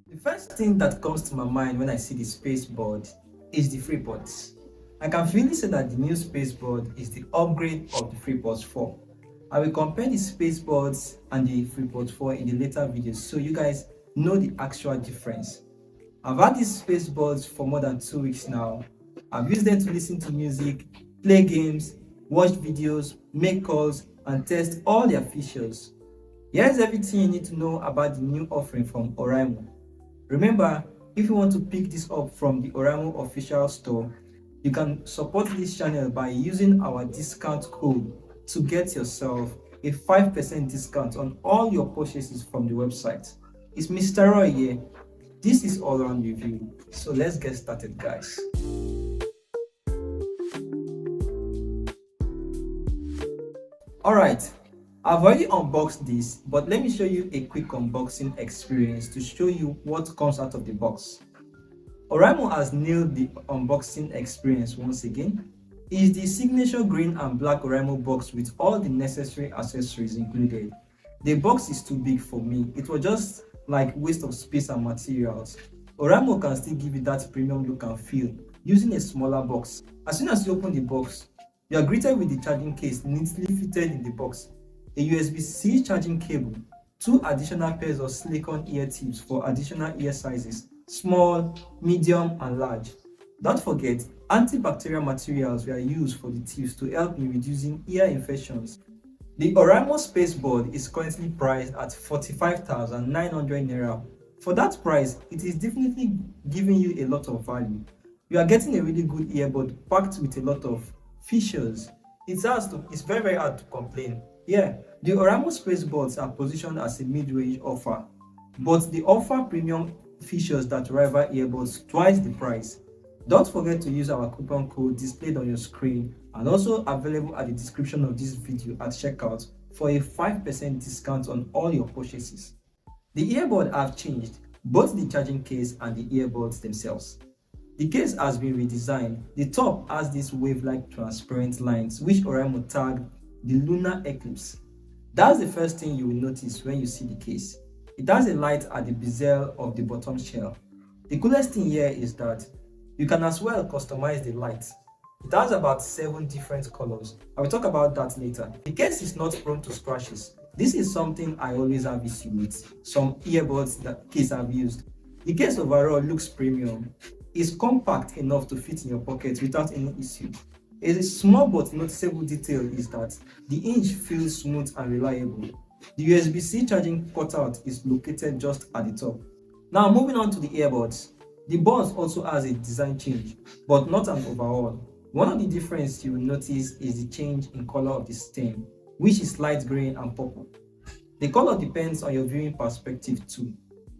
The first thing that comes to my mind when I see the SpaceBud is the FreePods. I can freely say that the new SpaceBud is the upgrade of the FreePods 4. I will compare the SpaceBuds and the FreePods 4 in the later videos so you guys know the actual difference. I've had these SpaceBuds for more than 2 weeks now. I've used them to listen to music, play games, watch videos, make calls, and test all their features. Here's everything you need to know about the new offering from Oraimo. Remember, if you want to pick this up from the Oraimo official store, you can support this channel by using our discount code to get yourself a 5% discount on all your purchases from the website. It's Mr. Roy here. This is All Around Review, so let's get started, guys. Alright, I've already unboxed this, but let me show you a quick unboxing experience to show you what comes out of the box. Oraimo has nailed the unboxing experience once again. It is the signature green and black Oraimo box with all the necessary accessories included. The box is too big for me. It was just like waste of space and materials. Oraimo can still give you that premium look and feel using a smaller box. As soon as you open the box, you are greeted with the charging case neatly fitted in the box, a USB-C charging cable, 2 additional pairs of silicone ear tips for additional ear sizes, small, medium, and large. Don't forget, antibacterial materials were used for the tips to help in reducing ear infections. The Oraimo SpaceBud is currently priced at 45,900 Naira. For that price, it is definitely giving you a lot of value. You are getting a really good earbud packed with a lot of features. It's very hard to complain. Yeah, the Oraimo SpaceBuds are positioned as a mid-range offer, but they offer premium features that rival earbuds twice the price. Don't forget to use our coupon code displayed on your screen and also available at the description of this video at checkout for a 5% discount on all your purchases. The earbud have changed, both the charging case and the earbuds themselves. The case has been redesigned. The top has these wave-like transparent lines which Oraimo tagged the lunar eclipse. That's the first thing you will notice when you see the case. It has a light at the bezel of the bottom shell. The coolest thing here is that you can as well customize the light. It has about 7 different colors. I will talk about that later. The case is not prone to scratches. This is something I always have issue with some earbuds that case I've used. The case overall looks premium. It's compact enough to fit in your pocket without any issue. A small but noticeable detail is that the hinge feels smooth and reliable. The USB-C charging cutout is located just at the top. Now moving on to the earbuds. The buds also has a design change, but not an overhaul. One of the differences you will notice is the change in color of the stem, which is light green and purple. The color depends on your viewing perspective too.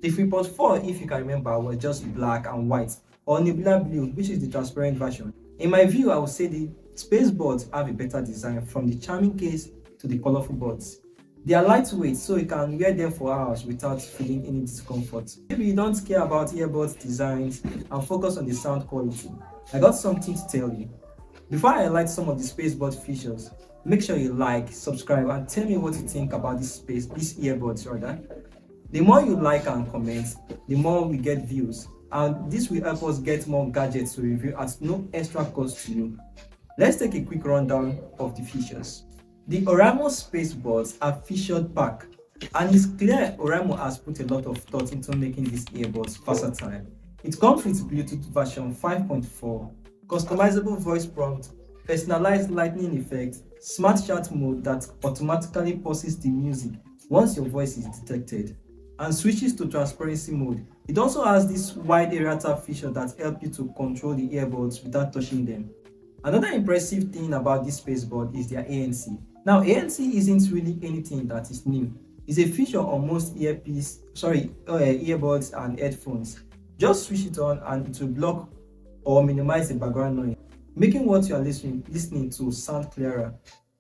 The FreePods 4, if you can remember, was just black and white, or nebula blue, which is the transparent version. In my view, I would say the SpaceBuds have a better design from the charming case to the colorful buds. They are lightweight, so you can wear them for hours without feeling any discomfort. Maybe you don't care about earbuds designs and focus on the sound quality. I got something to tell you. Before I highlight some of the SpaceBuds features, make sure you like, subscribe, and tell me what you think about these earbuds rather. The more you like and comment, the more we get views, and this will help us get more gadgets to review at no extra cost to you. Let's take a quick rundown of the features. The Oraimo SpaceBuds are featured pack, and it's clear Oraimo has put a lot of thought into making these earbuds versatile. It comes with Bluetooth version 5.4, customizable voice prompt, personalized lightning effect, smart chat mode that automatically pauses the music once your voice is detected, and switches to transparency mode. It also has this wide area tab feature that helps you to control the earbuds without touching them. Another impressive thing about this SpaceBud is their ANC. Now, ANC isn't really anything that is new. It's a feature on most earbuds and headphones. Just switch it on and it will block or minimize the background noise, making what you are listening to sound clearer.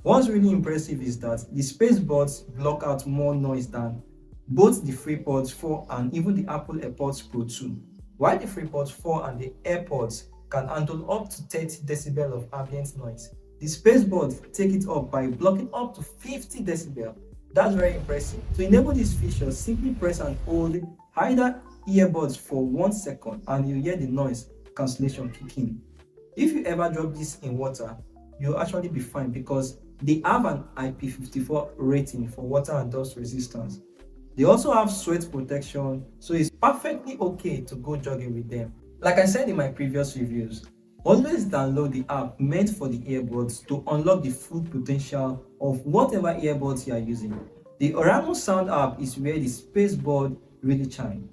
What's really impressive is that the SpaceBuds block out more noise than both the FreePods 4 and even the Apple AirPods Pro 2, while the FreePods 4 and the AirPods can handle up to 30 decibels of ambient noise. The SpaceBuds take it up by blocking up to 50 decibel. That's very impressive. To enable this feature, simply press and hold either earbuds for 1 second and you hear the noise cancellation kick in. If you ever drop this in water, you'll actually be fine because they have an IP54 rating for water and dust resistance. They also have sweat protection, so it's perfectly okay to go jogging with them. Like I said in my previous reviews, always download the app meant for the earbuds to unlock the full potential of whatever earbuds you are using. The Oraimo Sound app is where the SpaceBud really shine.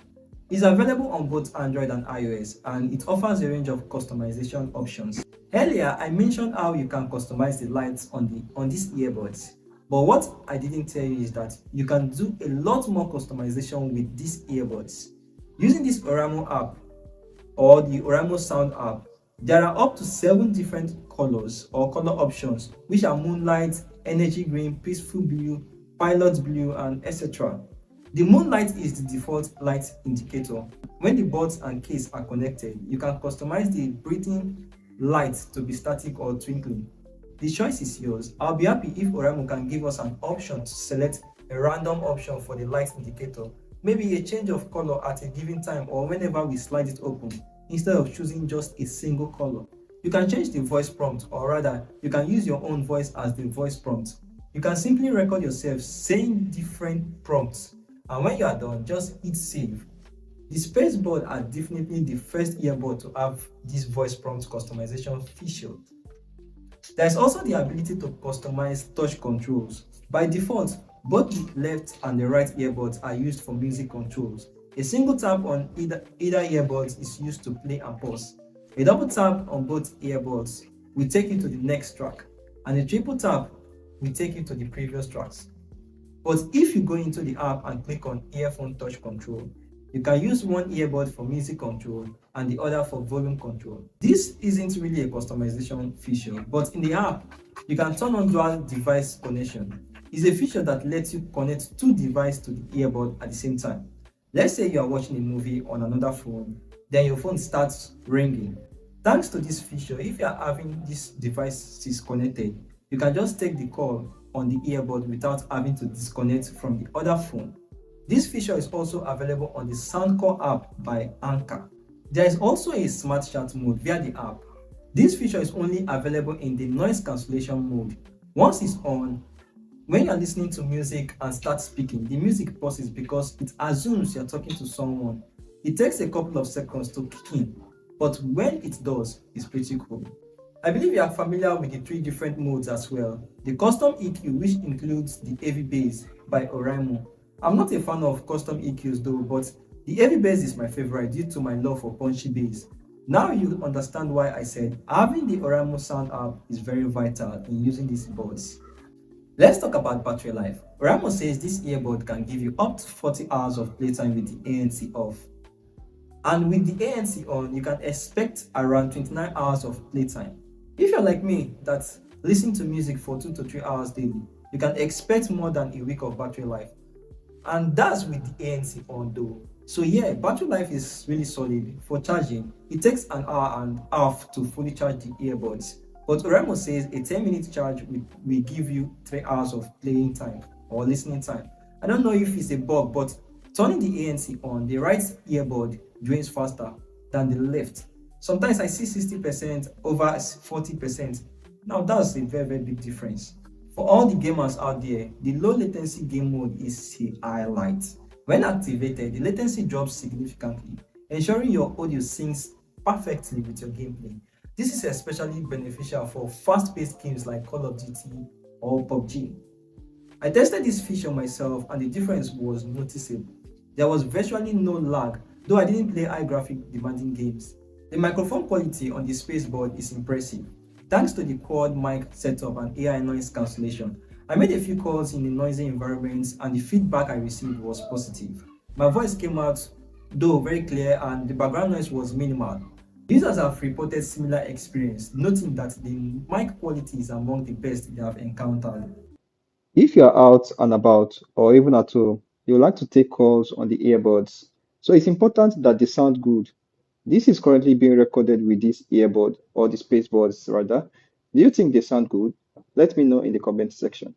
It's available on both Android and iOS, and it offers a range of customization options. Earlier, I mentioned how you can customize the lights on these earbuds. But what I didn't tell you is that you can do a lot more customization with these earbuds. Using this Oraimo app or the Oraimo Sound app, there are up to 7 different colors or color options, which are moonlight, energy green, peaceful blue, pilot blue, and etc. The moonlight is the default light indicator. When the buds and case are connected, you can customize the breathing light to be static or twinkling. The choice is yours. I'll be happy if Oraimo can give us an option to select a random option for the light indicator, maybe a change of color at a given time or whenever we slide it open, instead of choosing just a single color. You can change the voice prompt, or rather, you can use your own voice as the voice prompt. You can simply record yourself saying different prompts, and when you are done, just hit save. The SpaceBuds are definitely the first earbud to have this voice prompt customization feature. There is also the ability to customize touch controls. By default, both the left and the right earbuds are used for music controls. A single tap on either earbuds is used to play and pause. A double tap on both earbuds will take you to the next track, and a triple tap will take you to the previous tracks. But if you go into the app and click on earphone touch control, you can use one earbud for music control and the other for volume control. This isn't really a customization feature, but in the app, you can turn on dual device connection. It's a feature that lets you connect two devices to the earbud at the same time. Let's say you are watching a movie on another phone, then your phone starts ringing. Thanks to this feature, if you are having these devices connected, you can just take the call on the earbud without having to disconnect from the other phone. This feature is also available on the SOUNDCORE app by ANKER. There is also a smart chat mode via the app. This feature is only available in the noise cancellation mode. Once it's on, when you're listening to music and start speaking, the music pauses because it assumes you're talking to someone. It takes a couple of seconds to kick in, but when it does, it's pretty cool. I believe you are familiar with the 3 different modes as well. The custom EQ, which includes the heavy bass by Oraimo. I'm not a fan of custom EQs though, but the heavy bass is my favorite due to my love for punchy bass. Now you understand why I said having the Oraimo Sound app is very vital in using these buds. Let's talk about battery life. Oraimo says this earbud can give you up to 40 hours of playtime with the ANC off. And with the ANC on, you can expect around 29 hours of playtime. If you're like me, that listen to music for 2 to 3 hours daily, you can expect more than a week of battery life. And that's with the ANC on though. So yeah, battery life is really solid. For charging, it takes an hour and a half to fully charge the earbuds. But Oraimo says a 10-minute charge will give you 3 hours of playing time or listening time. I don't know if it's a bug, but turning the ANC on, the right earbud drains faster than the left. Sometimes I see 60% over 40%. Now that's a very, very big difference. For all the gamers out there, the low latency game mode is a highlight. When activated, the latency drops significantly, ensuring your audio syncs perfectly with your gameplay. This is especially beneficial for fast-paced games like Call of Duty or PUBG. I tested this feature myself and the difference was noticeable. There was virtually no lag, though I didn't play high graphic demanding games. The microphone quality on the SpaceBud is impressive. Thanks to the quad mic setup and AI noise cancellation, I made a few calls in a noisy environment and the feedback I received was positive. My voice came out though very clear and the background noise was minimal. Users have reported similar experience, noting that the mic quality is among the best they have encountered. If you're out and about or even at home, you like to take calls on the earbuds. So it's important that they sound good. This is currently being recorded with this earbud or the space buds rather. Do you think they sound good? Let me know in the comment section.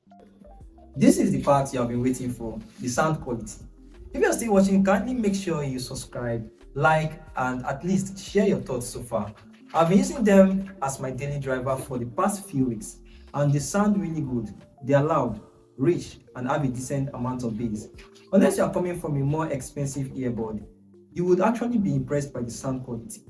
This is the part you have been waiting for, the sound quality. If you are still watching, kindly make sure you subscribe, like, and at least share your thoughts so far. I've been using them as my daily driver for the past few weeks, and they sound really good. They are loud, rich, and have a decent amount of bass. Unless you are coming from a more expensive earbud, you would actually be impressed by the sound quality.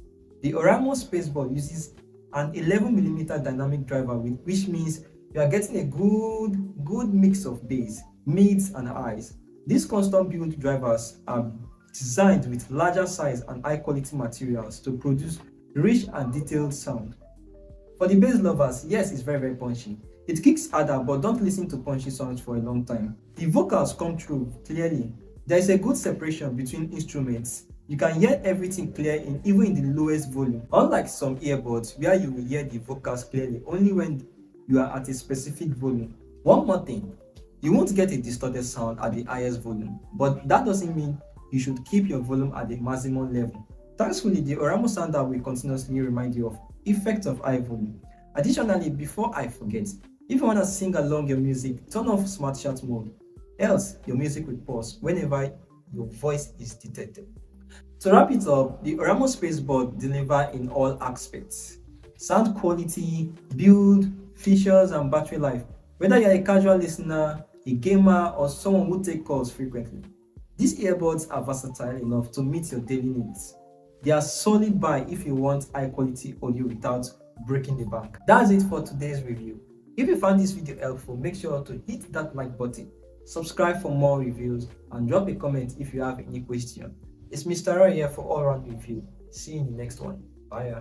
The Oraimo SpaceBuds uses an 11mm dynamic driver, which means you are getting a good mix of bass, mids, and highs. These custom built drivers are designed with larger size and high quality materials to produce rich and detailed sound. For the bass lovers, yes, it's very punchy. It kicks harder, but don't listen to punchy sounds for a long time. The vocals come through clearly. There is a good separation between instruments. You can hear everything clear even in the lowest volume. Unlike some earbuds where you will hear the vocals clearly only when you are at a specific volume. One more thing, you won't get a distorted sound at the highest volume, but that doesn't mean you should keep your volume at the maximum level. Thankfully, the Oraimo Sound will continuously remind you of effect of high volume. Additionally, before I forget, if you want to sing along your music, turn off Smart Chat mode, else your music will pause whenever your voice is detected. To wrap it up, the Oraimo SpaceBuds deliver in all aspects: sound quality, build, features, and battery life. Whether you're a casual listener, a gamer, or someone who takes calls frequently, these earbuds are versatile enough to meet your daily needs. They are solid buy if you want high quality audio without breaking the bank. That's it for today's review. If you found this video helpful, make sure to hit that like button, subscribe for more reviews, and drop a comment if you have any question. It's Mr. Roy here for All Round Review. See you in the next one. Bye.